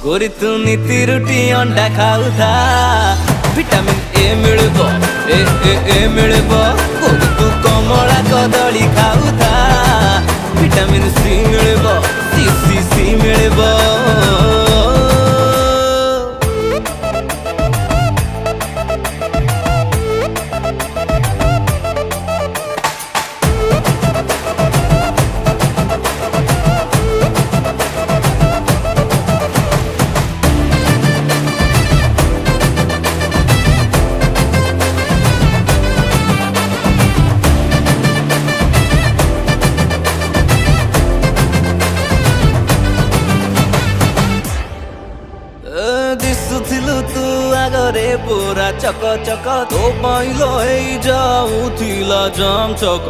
गोरी तू नीति रुटी अंडा खाऊथा विटामिन ए मिलबो ए मिलबो गोरी तू कमला कदली खाऊथा विटामिन सी मिलबो सी मिलबो दिसुथिलु तू आगरे पूरा चक चक तो पाइलो जाऊथिला जाम चक